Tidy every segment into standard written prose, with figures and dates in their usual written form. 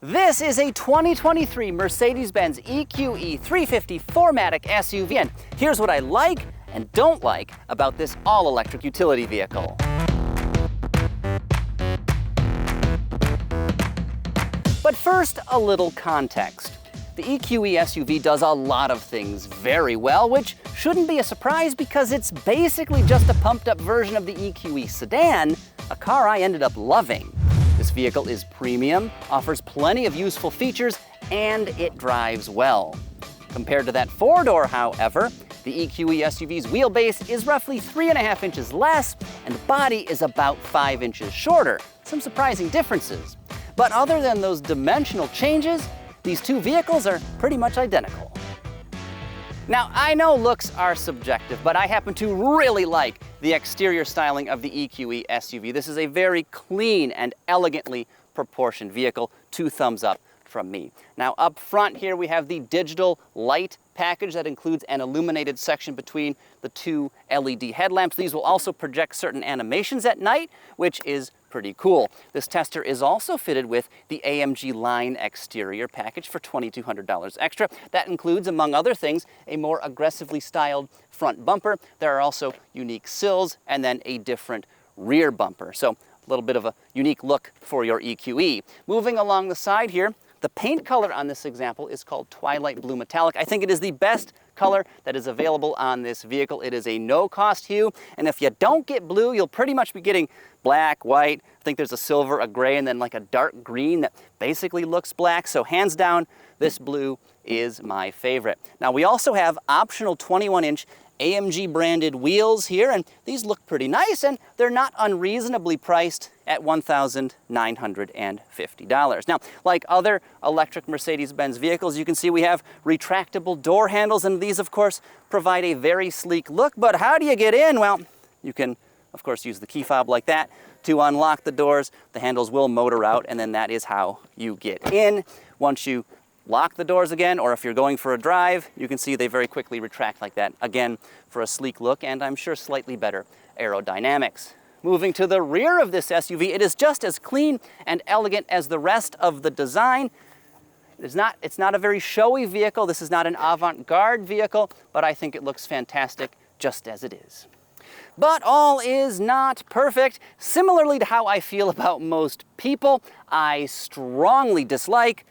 This is a 2023 Mercedes-Benz EQE 350 4MATIC SUV, and here's what I like and don't like about this all-electric utility vehicle. But first, a little context. The EQE SUV does a lot of things very well, which shouldn't be a surprise because it's basically just a pumped-up version of the EQE sedan, a car I ended up loving. This vehicle is premium, offers plenty of useful features, and it drives well. Compared to that four-door, however, the EQE SUV's wheelbase is roughly 3.5 inches less, and the body is about 5 inches shorter. Some surprising differences. But other than those dimensional changes, these two vehicles are pretty much identical. Now, I know looks are subjective, but I happen to really like the exterior styling of the EQE SUV. This is a very clean and elegantly proportioned vehicle. 2 thumbs up from me. Now, up front here we have the digital light package that includes an illuminated section between the 2 LED headlamps. These will also project certain animations at night, which is pretty cool. This tester is also fitted with the AMG Line exterior package for $2,200 extra. That includes, among other things, a more aggressively styled front bumper. There are also unique sills and then a different rear bumper. So a little bit of a unique look for your EQE. Moving along the side here, the paint color on this example is called Twilight Blue Metallic. I think it is the best color that is available on this vehicle. It is a no-cost hue, and if you don't get blue, you'll pretty much be getting black, white. I think there's a silver, a gray, and then like a dark green that basically looks black. So hands down, this blue is my favorite. Now, we also have optional 21-inch AMG branded wheels here, and these look pretty nice, and they're not unreasonably priced at $1,950. Now, like other electric Mercedes-Benz vehicles, you can see we have retractable door handles, and these, of course, provide a very sleek look. But how do you get in? Well, you can, of course, use the key fob like that to unlock the doors. The handles will motor out, and then that is how you get in. Once you lock the doors again, or if you're going for a drive, you can see they very quickly retract like that, again, for a sleek look and I'm sure slightly better aerodynamics. Moving to the rear of this SUV, it is just as clean and elegant as the rest of the design. It's not a very showy vehicle. This is not an avant-garde vehicle, but I think it looks fantastic just as it is. But all is not perfect. Similarly to how I feel about most people, I strongly dislike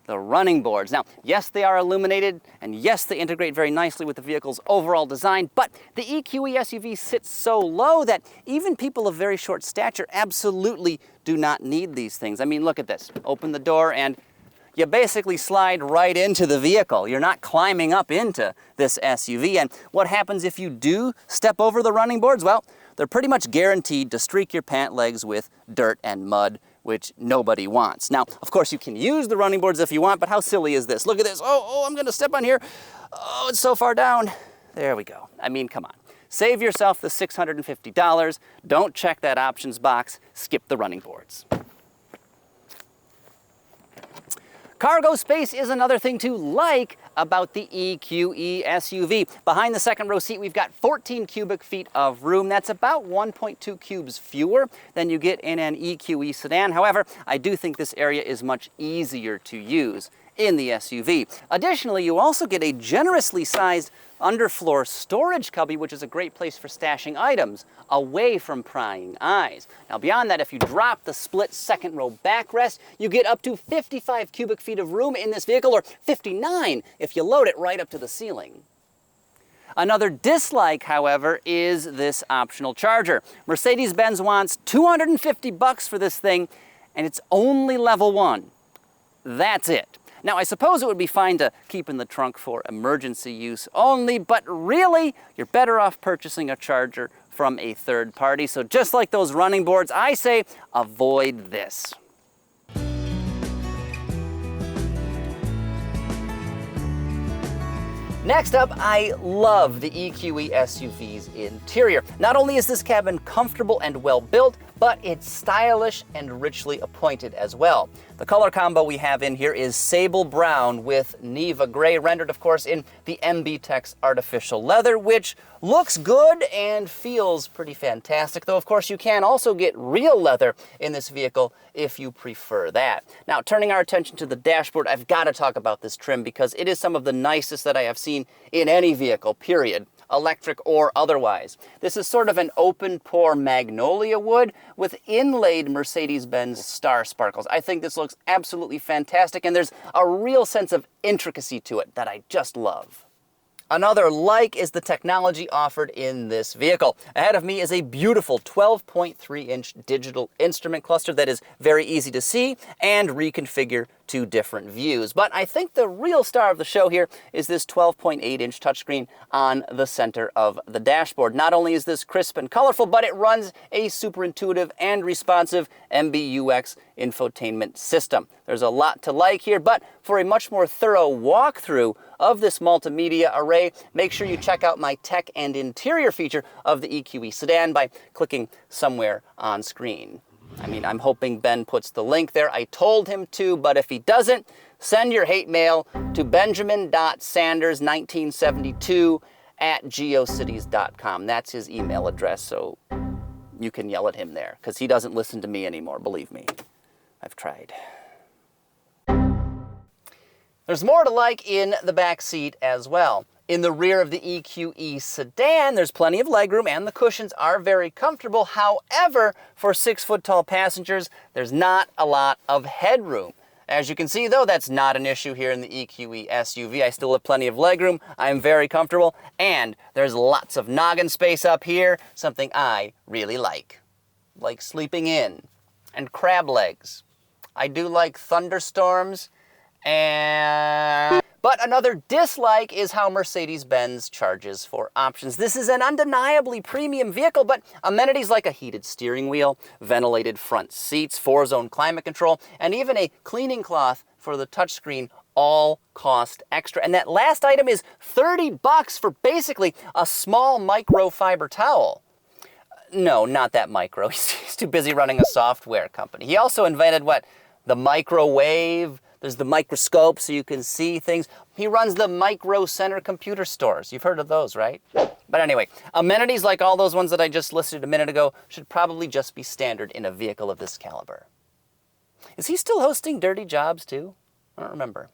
the running boards. Now, yes, they are illuminated, and yes, they integrate very nicely with the vehicle's overall design, but the EQE SUV sits so low that even people of very short stature absolutely do not need these things. I mean, look at this. Open the door and you basically slide right into the vehicle. You're not climbing up into this SUV. And what happens if you do step over the running boards? Well, they're pretty much guaranteed to streak your pant legs with dirt and mud, which nobody wants. Now, of course, you can use the running boards if you want, but how silly is this? Look at this. Oh, I'm gonna step on here. Oh, it's so far down. There we go. I mean, come on. Save yourself the $650. Don't check that options box. Skip the running boards. Cargo space is another thing to like about the EQE SUV. Behind the second row seat, we've got 14 cubic feet of room. That's about 1.2 cubes fewer than you get in an EQE sedan. However, I do think this area is much easier to use in the SUV. Additionally, you also get a generously sized underfloor storage cubby, which is a great place for stashing items away from prying eyes. Now, beyond that, if you drop the split second row backrest, you get up to 55 cubic feet of room in this vehicle, or 59 if you load it right up to the ceiling. Another dislike, however, is this optional charger. Mercedes-Benz wants $250 for this thing, and it's only level 1. That's it. Now, I suppose it would be fine to keep in the trunk for emergency use only, but really, you're better off purchasing a charger from a third party. So just like those running boards, I say avoid this. Next up, I love the EQE SUV's interior. Not only is this cabin comfortable and well built, but it's stylish and richly appointed as well. The color combo we have in here is sable brown with Neva gray, rendered of course in the MB-Tex artificial leather, which looks good and feels pretty fantastic, though of course you can also get real leather in this vehicle if you prefer that. Now, turning our attention to the dashboard, I've got to talk about this trim because it is some of the nicest that I have seen in any vehicle, period, electric or otherwise. This is sort of an open pore magnolia wood with inlaid Mercedes-Benz star sparkles. I think this looks absolutely fantastic, and there's a real sense of intricacy to it that I just love. Another like is the technology offered in this vehicle. Ahead of me is a beautiful 12.3-inch digital instrument cluster that is very easy to see and reconfigure to different views. But I think the real star of the show here is this 12.8-inch touchscreen on the center of the dashboard. Not only is this crisp and colorful, but it runs a super intuitive and responsive MBUX infotainment system. There's a lot to like here, but for a much more thorough walkthrough of this multimedia array, make sure you check out my tech and interior feature of the EQE sedan by clicking somewhere on screen. I mean, I'm hoping Ben puts the link there. I told him to, but if he doesn't, send your hate mail to benjamin.sanders1972@geocities.com. That's his email address, so you can yell at him there, because he doesn't listen to me anymore, believe me. I've tried. There's more to like in the back seat as well. In the rear of the EQE sedan, there's plenty of legroom and the cushions are very comfortable. However, for 6-foot-tall passengers, there's not a lot of headroom. As you can see, though, that's not an issue here in the EQE SUV. I still have plenty of legroom. I'm very comfortable, and there's lots of noggin space up here, something I really like sleeping in and crab legs. I do like thunderstorms, but another dislike is how Mercedes-Benz charges for options. This is an undeniably premium vehicle, but amenities like a heated steering wheel, ventilated front seats, 4-zone climate control, and even a cleaning cloth for the touchscreen all cost extra. And that last item is $30 for basically a small microfiber towel. No, not that micro. He's too busy running a software company. He also invented the microwave. There's the microscope so you can see things. He runs the Micro Center computer stores. You've heard of those, right? But anyway, amenities like all those ones that I just listed a minute ago should probably just be standard in a vehicle of this caliber. Is he still hosting Dirty Jobs too? I don't remember.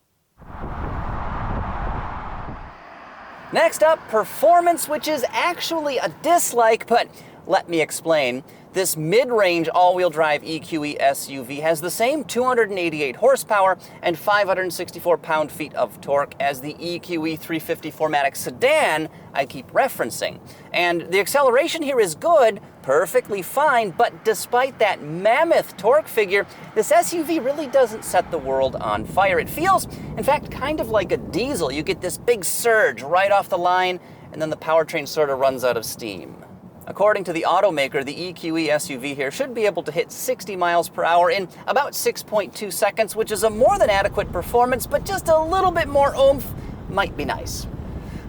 Next up, performance, which is actually a dislike, but let me explain. This mid-range all-wheel drive EQE SUV has the same 288 horsepower and 564 pound-feet of torque as the EQE 350 4MATIC sedan I keep referencing. And the acceleration here is good, perfectly fine, but despite that mammoth torque figure, this SUV really doesn't set the world on fire. It feels, in fact, kind of like a diesel. You get this big surge right off the line, and then the powertrain sort of runs out of steam. According to the automaker, the EQE SUV here should be able to hit 60 miles per hour in about 6.2 seconds, which is a more than adequate performance, but just a little bit more oomph might be nice.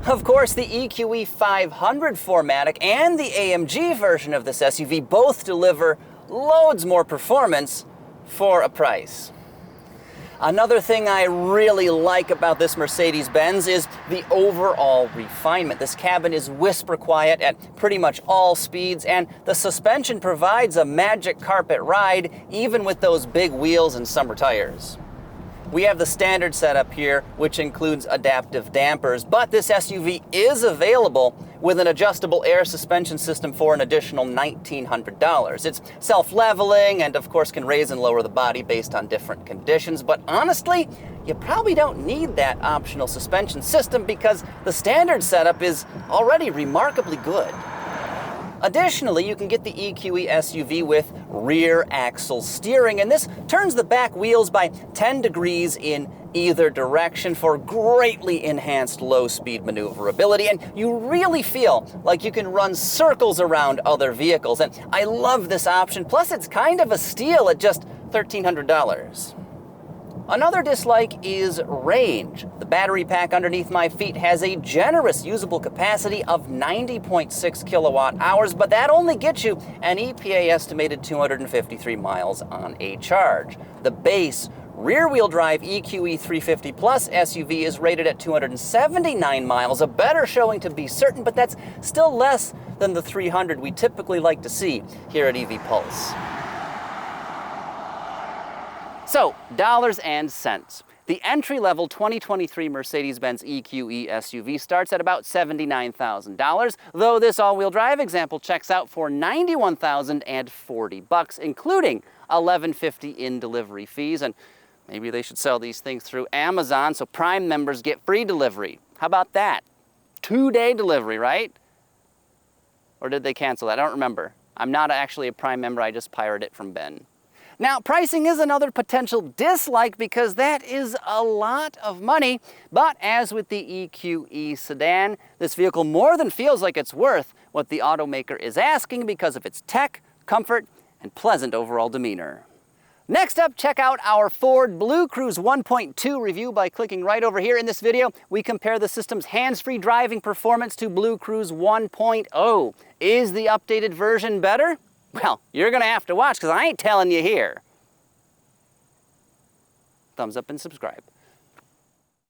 Of course, the EQE 500 4MATIC and the AMG version of this SUV both deliver loads more performance for a price. Another thing I really like about this Mercedes-Benz is the overall refinement. This cabin is whisper quiet at pretty much all speeds, and the suspension provides a magic carpet ride, even with those big wheels and summer tires. We have the standard setup here, which includes adaptive dampers, but this SUV is available with an adjustable air suspension system for an additional $1,900. It's self-leveling and of course can raise and lower the body based on different conditions, but honestly, you probably don't need that optional suspension system because the standard setup is already remarkably good. Additionally, you can get the EQE SUV with rear axle steering, and this turns the back wheels by 10 degrees in either direction for greatly enhanced low-speed maneuverability, and you really feel like you can run circles around other vehicles, and I love this option, plus it's kind of a steal at just $1,300. Another dislike is range. The battery pack underneath my feet has a generous usable capacity of 90.6 kilowatt hours, but that only gets you an EPA estimated 253 miles on a charge. The base rear-wheel drive EQE 350 Plus SUV is rated at 279 miles, a better showing to be certain, but that's still less than the 300 we typically like to see here at EV Pulse. So, dollars and cents. The entry-level 2023 Mercedes-Benz EQE SUV starts at about $79,000, though this all-wheel drive example checks out for $91,040, including $1,150 in delivery fees. And maybe they should sell these things through Amazon so Prime members get free delivery. How about that? 2-day delivery, right? Or did they cancel that? I don't remember. I'm not actually a Prime member, I just pirated it from Ben. Now, pricing is another potential dislike because that is a lot of money, but as with the EQE sedan, this vehicle more than feels like it's worth what the automaker is asking because of its tech, comfort, and pleasant overall demeanor. Next up, check out our Ford Blue Cruise 1.2 review by clicking right over here. In this video, we compare the system's hands-free driving performance to Blue Cruise 1.0. Is the updated version better? Well, you're gonna have to watch because I ain't telling you here. Thumbs up and subscribe.